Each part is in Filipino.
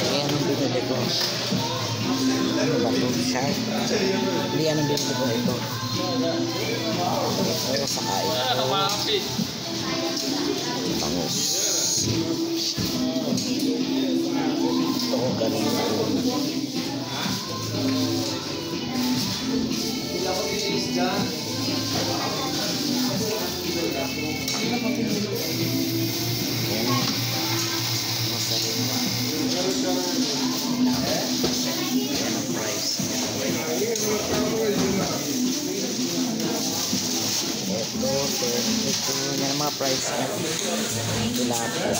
Ayan ang binili ko. Ano ba ito? Shark? Hindi yan ang binili ko ito. Ito sa kain. Bangus. Ito ko galing na ito. Masarap. Yan ang price. Ito, yan ang mga price niya. Tilapia.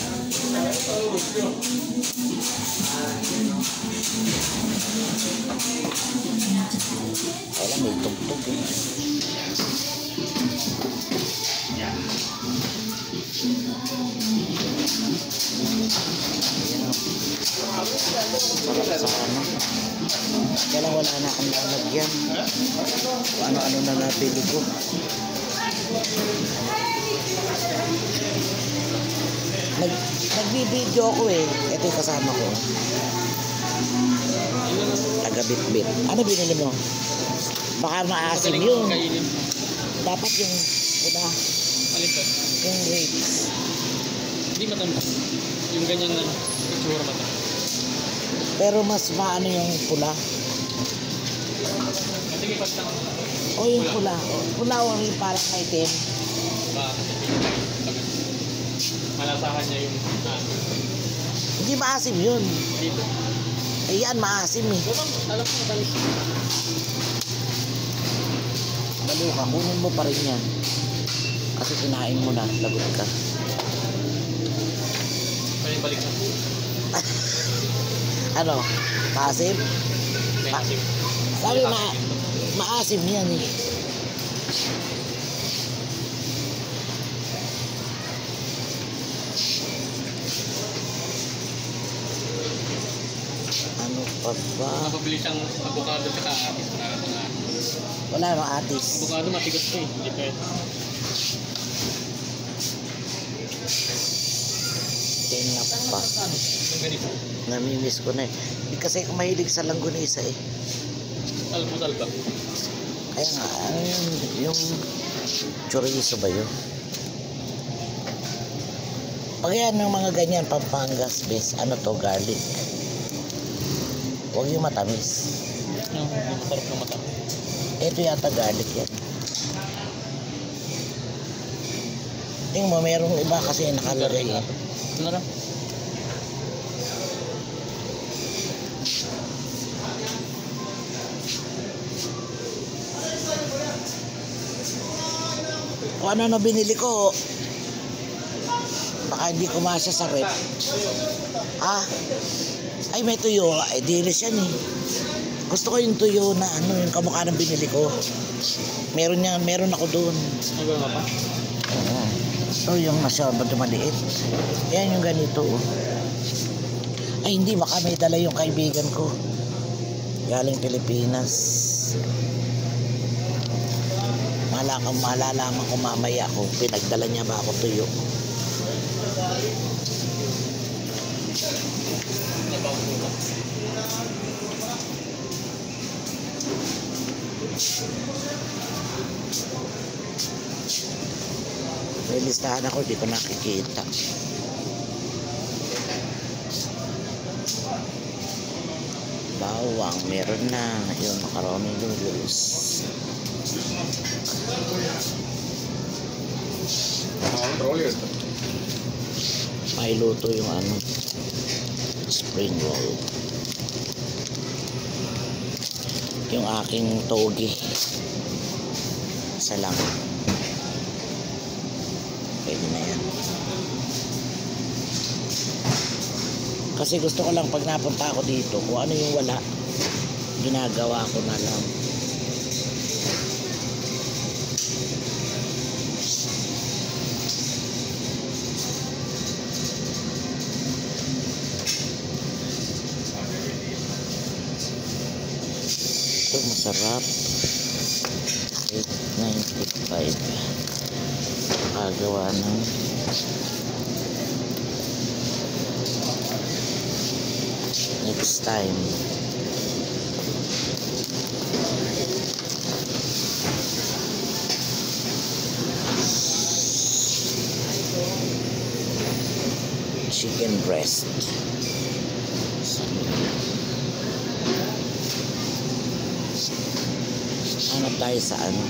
Kaya may tugtog eh. Ayan. Sarap sa ano. Kaya lang wala na akong lalagyan. Ano-ano na nabili ko. Nagbibideo ako eh. Ito yung kasama ko. Taga-bit-bit. Ano binili mo? Baka maasim yun. Dapat yung una. Yung grapes. Hindi matamis. Yung ganyan na itsura mata. Pero mas maano yung pula. O yung pula. Pula o yung parang item. Malasahan niya yung Hindi maasim yun. dito. Eh yan maasim eh. Alam ko matamis. Baliw ka, kunin mo pa rin yan. Kasi kinain mo na, lagot ka. Pwede balik na. Ano? Maasim? May asim. Sabi maasim yan eh. Ano pa ba? Napabili siyang avocado at atis para mga Wala namang atis. avocado matigas ko eh. Hindi pwede. Tinapa. Yung ganito. Namimiss ko na eh. Hindi kasi ako mahilig sa langgunisa eh. Almusal ba? Kaya nga, ano yung chorizo ba yun? Pag yan ng mga ganyan, Pampangas base, ano to, garlic. Huwag yung matamis. Yung masarap na mata. Ito yata garlic yan. Tingnan mo, merong iba kasi nakalagay eh. Ano lang? Kung ano na binili ko, baka hindi kumasya sa rep. Ah, ay may tuyo. Ay, dilis yan eh. Gusto ko yung tuyo na ano, yung kamukha ng binili ko. Meron ako doon. Ano ba pa? Oo. Ito yung masyadong maliit. Yan yung ganito. Oh. Ay hindi, baka may dala yung kaibigan ko. Galing Pilipinas. Malalaman ko mamaya kung pinagdala niya ba ako tuyo. May listahan ako, di ko nakikita. Bawang, meron na. Yung macaroni noodles. May luto yung ano, spring roll. Yung aking togi. Isa lang. Pwede na yan. Kasi gusto ko lang pag napunta ako dito, kung ano yung wala, ginagawa ko na lang. Ito masarap. 8.95. Nakagawa ng next time. Chicken breast. Hanap tayo sa ano?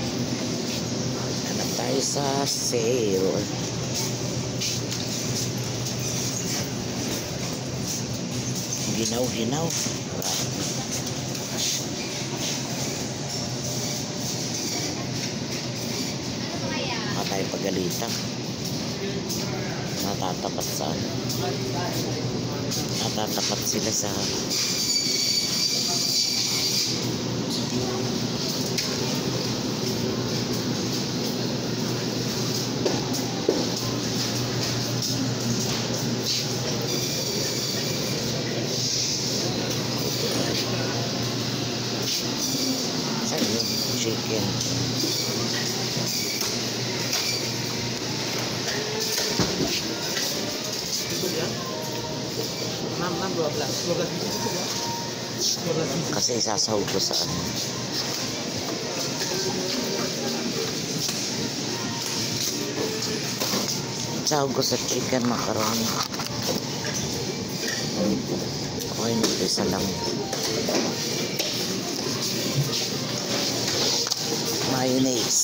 Hanap tayo sa sale. Ginaw-ginaw. Baka tayo pagalitan. Natatapat sa ano? Natatapat sila sa chicken. Kasi isasahog ko sa ano. Isasahog ko sa chicken macaroni. Okay, isa lang. Mayonnaise.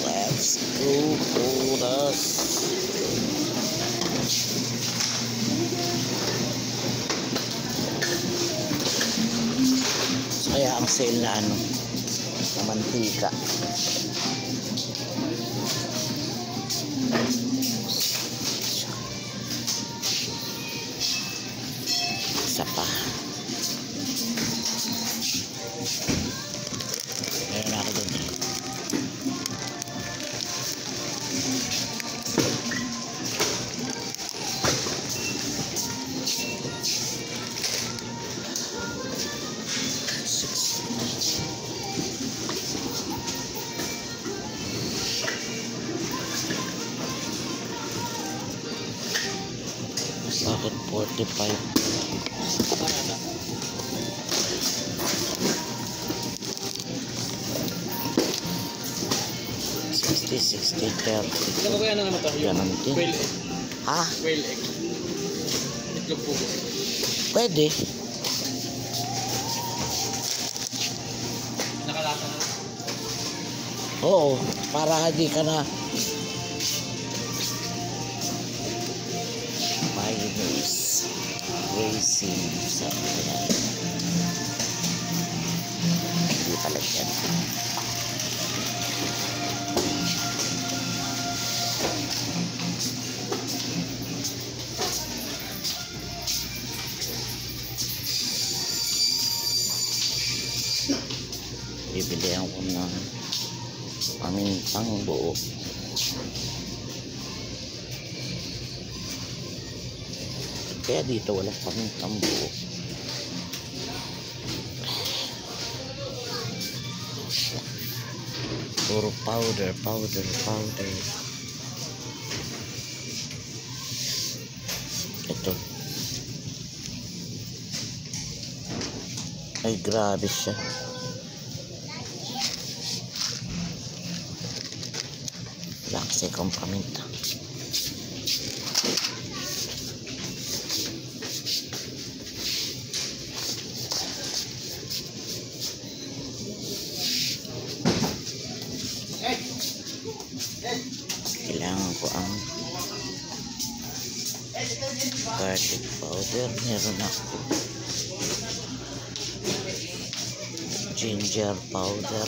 Let's go for us. So, kaya ang sale na ano, na mantika. Isa pa. Meron ako dun. Bakit 45? 60, 30. Ano kaya ng ano to? Ganun din. Quail egg. Ha? Quail egg. Itlog po. Pwede. Nakalasa na. Oo, para hindi ka na mayonnaise raisin sa kanya. Hindi pala yan. Bibili ako ng pamintang buo. Kaya dito wala pamintang buo. Puro powder. Ito. Ay, grabe siya. Wala kasi akong paminta. Kailangan ko ang garlic powder. Meron ako ginger powder.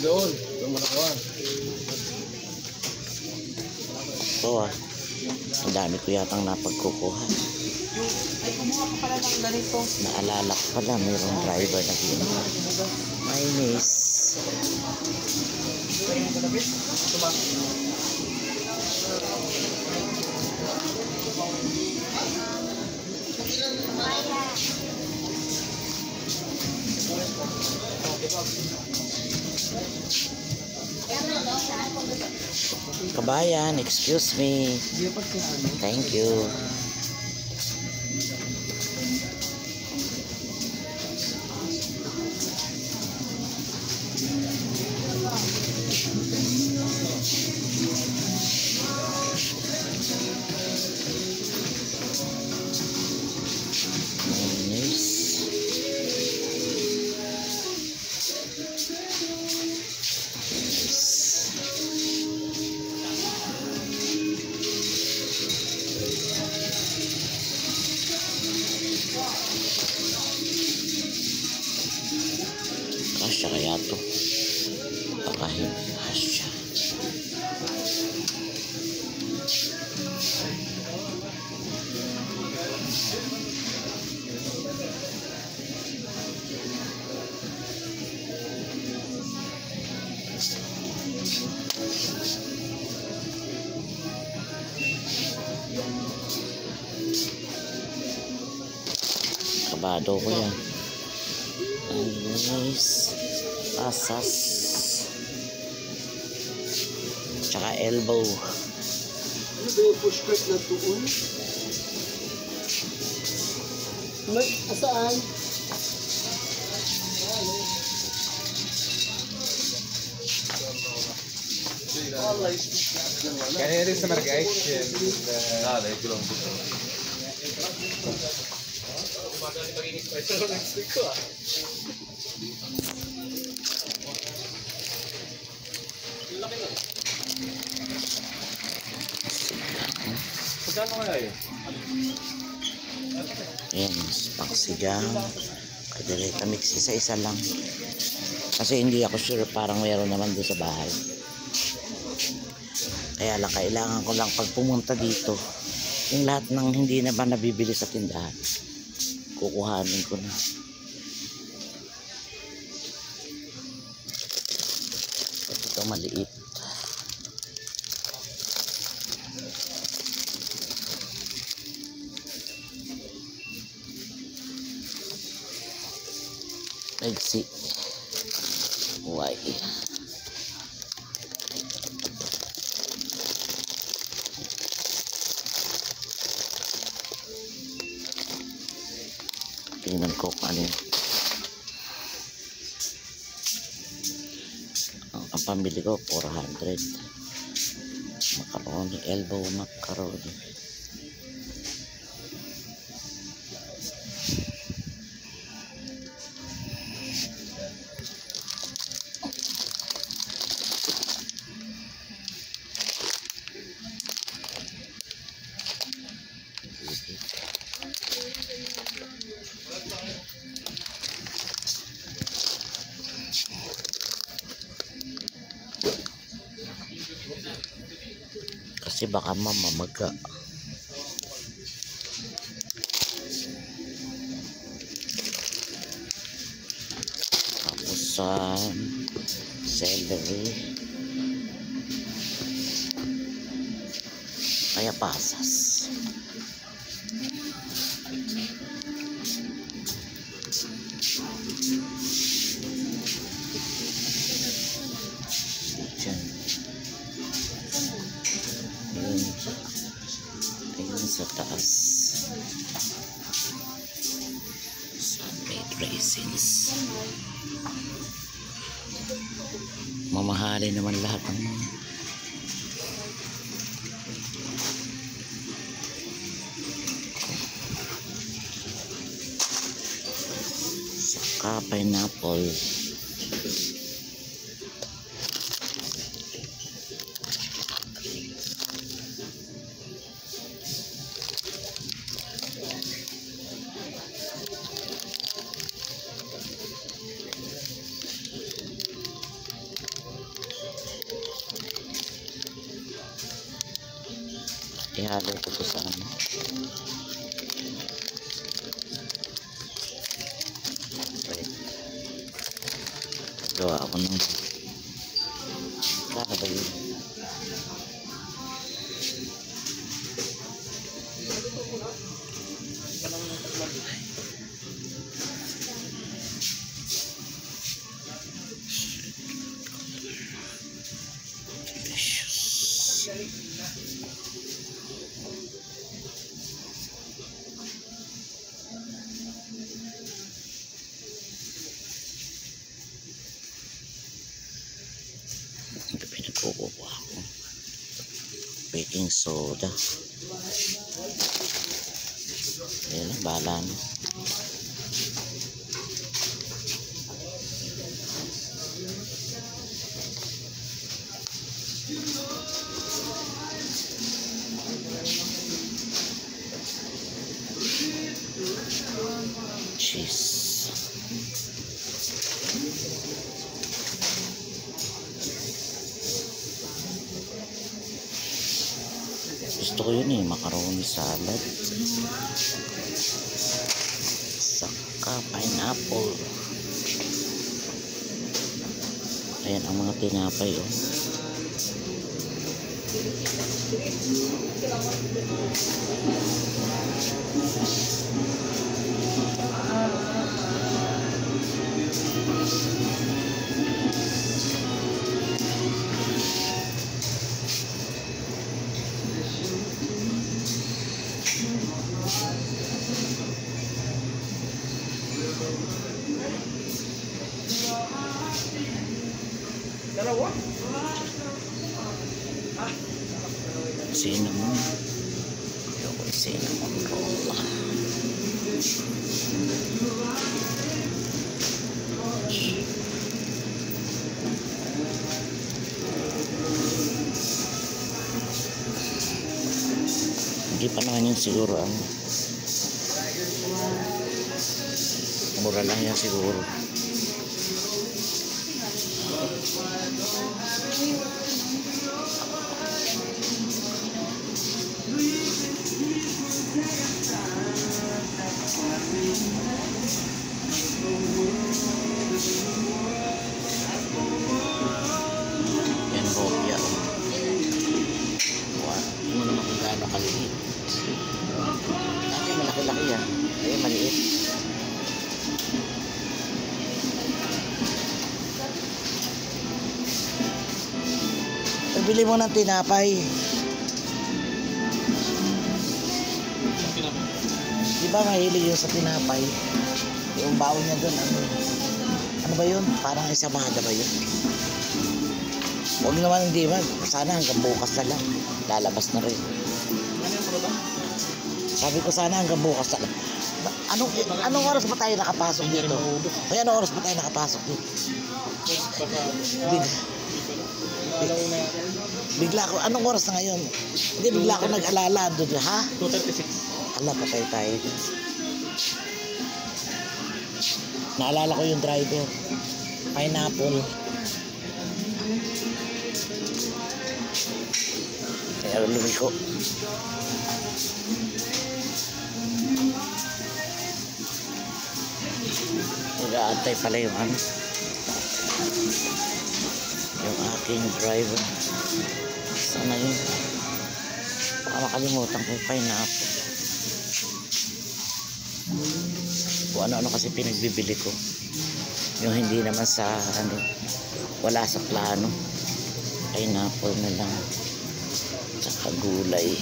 Doon. Doon mo nakuha. Ito ang dami ko yatang napagkukuha. Ay, kumuha ka pala ng ganito. Naalala ko pala, mayroong driver na ginawa. Mayonnaise. kabayan, excuse me. Hindi pa siya ano. Thank you. Kasya kaya to. Baka hindi kasya. Kabado ko yan. Nice. Asas. Tsaka elbow. Ano ba yung push cart na tuon? Asaan? Kanina rin sa Margay. Nada, ito lang. Magkano kaya yun? Yan, paksigang. Kadireta mix isa-isa lang. Kasi hindi ako sure, parang meron naman doon sa bahay. Kaya lang, kailangan ko lang pag pumunta dito, yung lahat ng hindi naman nabibili sa tindahan, kukuhanin ko na. Ito maliit. Let's see. Why? Tingnan ko kung ano yun. Ang pambili ko 400. Macaroni, elbow macaroni. Kasi baka mamamaga. Kamusan, celery, kaya pasas. Diyan. Ayun sa taas. Sunmade raisins. Mamahali naman lahat ng mga. Saka pineapple. Ihalo ko to sa ano. Wait. Gawa ako ng kaya ba yun? Delicious. baking soda. Yan, bahala na. Cheese. Gusto ko yun macaroni salad. Saka pineapple. Ayan ang mga tinapay cinnamon. Yung cinnamon roll. Hindi pa naman yun siguro mura lang yan siguro. Yan hopya. Ano naman kung gaano kaliit. Dati malaki-laki yan. Ay maliit. Bili mo ng tinapay. Di ba mahilig yun sa tinapay? Yung baon niya doon, ano ba yun? Parang isamada ba yun? Huwag naman hindi man. Sana hanggang bukas na lang. Lalabas na rin. Sabi ko sana hanggang bukas na lang. Anong oras ba tayo nakapasok dito? Ay, anong oras ba tayo nakapasok dito? Bigla ako, anong oras na ngayon? Hindi, bigla ako nag-alala doon, ha? 2:36. Ala, patay tayo. Naalala ko yung driver. Pineapple. Kaya lumiko. Nag-aantay pala yung yung aking driver. Sana yun. Baka makalimutan ko yung pineapple. Kung ano-ano kasi pinagbibili ko. Yung hindi naman sa wala sa plano. Pineapple na lang. Tsaka gulay.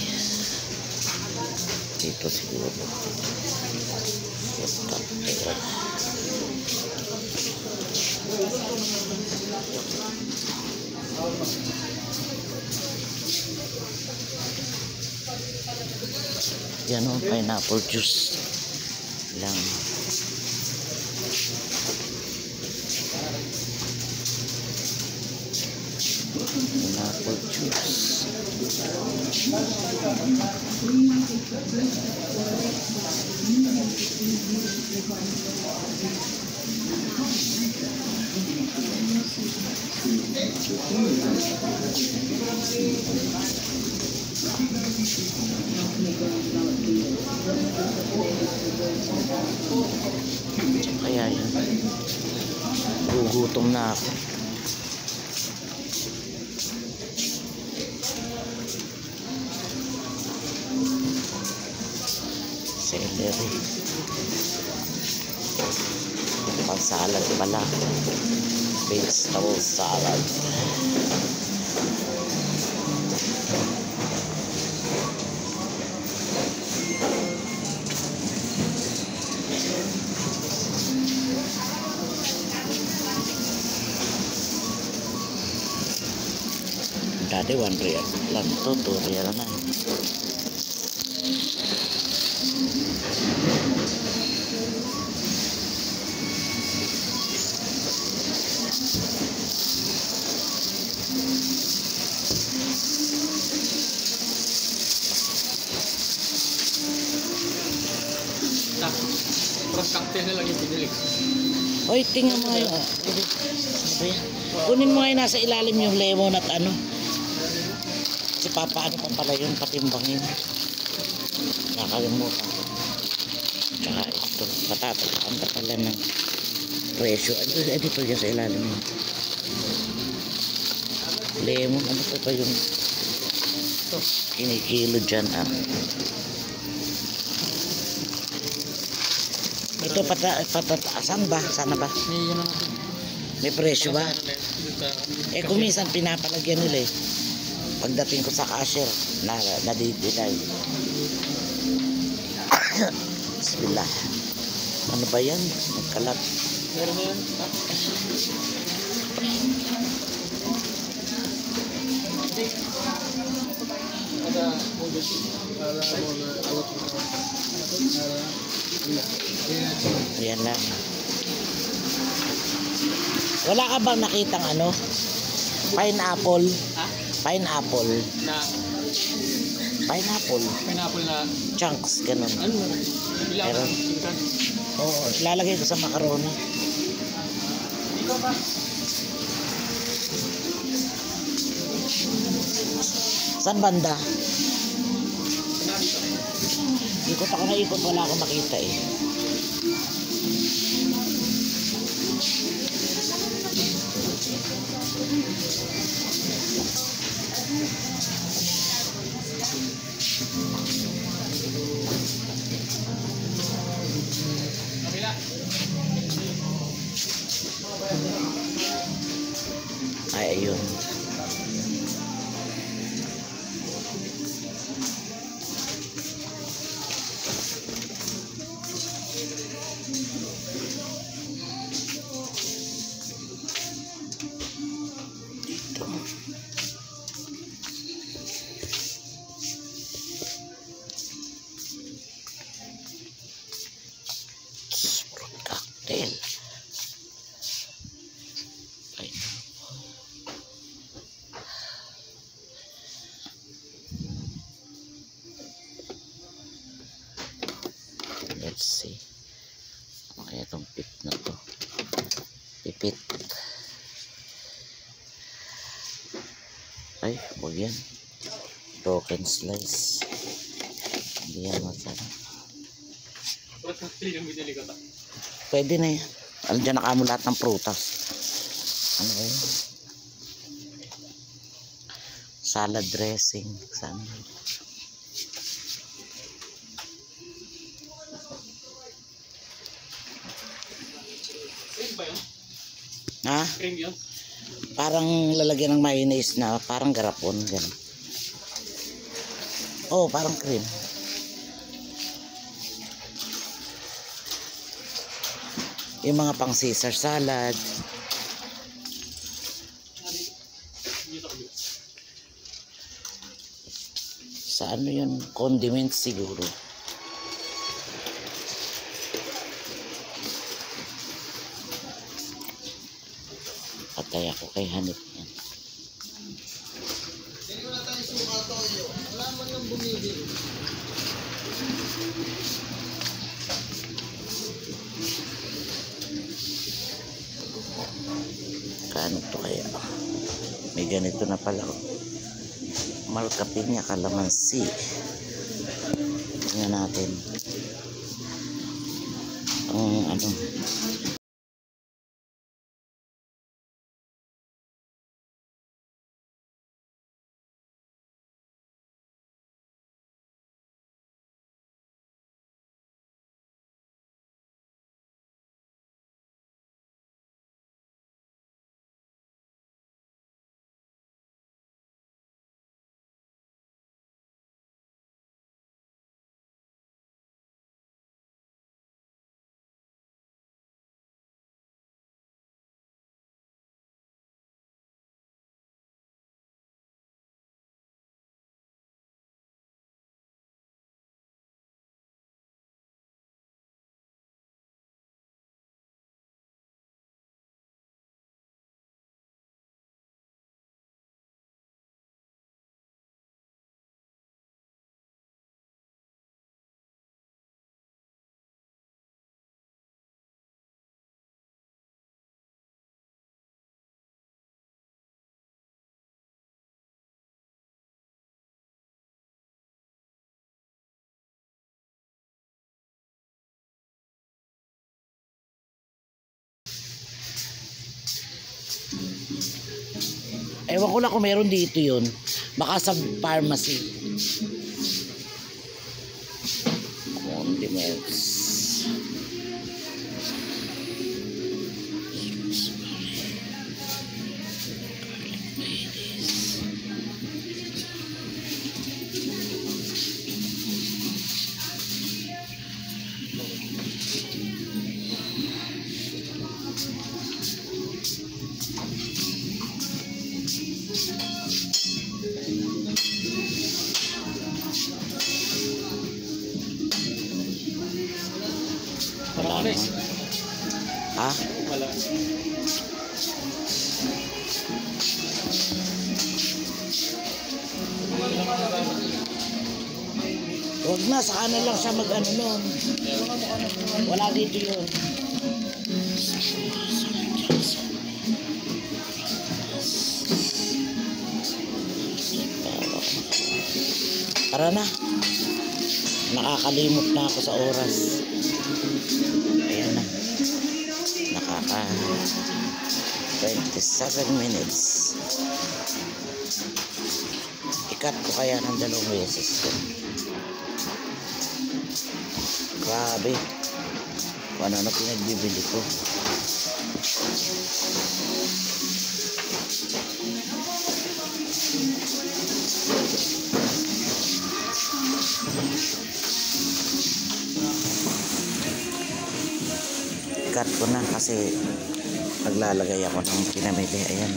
Dito siguro. Yan o, pineapple juice lang. Pineapple juice. Kaya yun, gugutom na ako. Celery, pang-salad pala, vegetable salad. Dati 1 real lang to, 2 real na. Cross cocktail na lang yung binili ko. Oy, tingnan mo ngayon. Ano ba yan? Kunin mo ngayon nasa ilalim yung lemon at ano. Si Papa, ano pa pala yun, patimbangin. Nakalimutan ko. Tsaka ito, patatakaan ka pala ng presyo. Dito yan sa ilalim yun. Lemon, ano pa yung kinikilo dyan, ah. Ito patataasan ba? Sana ba? May yun na natin. May presyo ba? Ano na yun? Eh kumisan pinapalagyan nila eh. Pagdating ko sa cashier, nadidilay. Bismillah. Ano ba yan? Nagkalat. Meron na yan. Ada modus. Para mo na awat mo. Yan lang. Wala ka bang nakitang ano? Pineapple. Ha? Pineapple. Na Pineapple. pineapple na Chunks, ganun. ano? Ilang Meron. tingkan? Oo, lalagay ko sa macaroni. Saan banda? Ikot ako na ikot, wala akong makita eh. Kabila. Ay, ayun. Dito. Fruit cocktail. Ay. Let's see. Ano kaya itong pip na to? Pipit. Ay, huwag yan. Broken slice. Hindi yan masarap. Cross cocktail yung binili ko ta. Pwede na yan. Andiyan na kamo lahat ng prutas. Ano ba yun? Salad dressing. Saan? Cream ba yun? Ha? Cream yun? Parang lalagyan ng mayonnaise na parang garapon. Ganun. Oh, parang cream. Yung mga pang Caesar salad. Dito kabila. Sa ano yun? Condiments siguro. Patay ako kay Hanip yan. Kaano to kaya? May ganito na pala. Malkapinya, kalamansi. Tingnan natin. Ang ano. Ewan ko lang kung meron dito yun. Baka sa pharmacy. Condiments. Wala na. Ha? Wala. Huwag na, sa kanan lang siya mag-ano nun. Wala dito yun. Tara na. Nakakalimot na ako sa oras. Ayan na. 27 minutes. Ikat ko kaya ng 2 beses. Grabe. Kung ano pinagbibili ko. Ikat ko na kasi paglalagay ako ng pinamili. Ayan.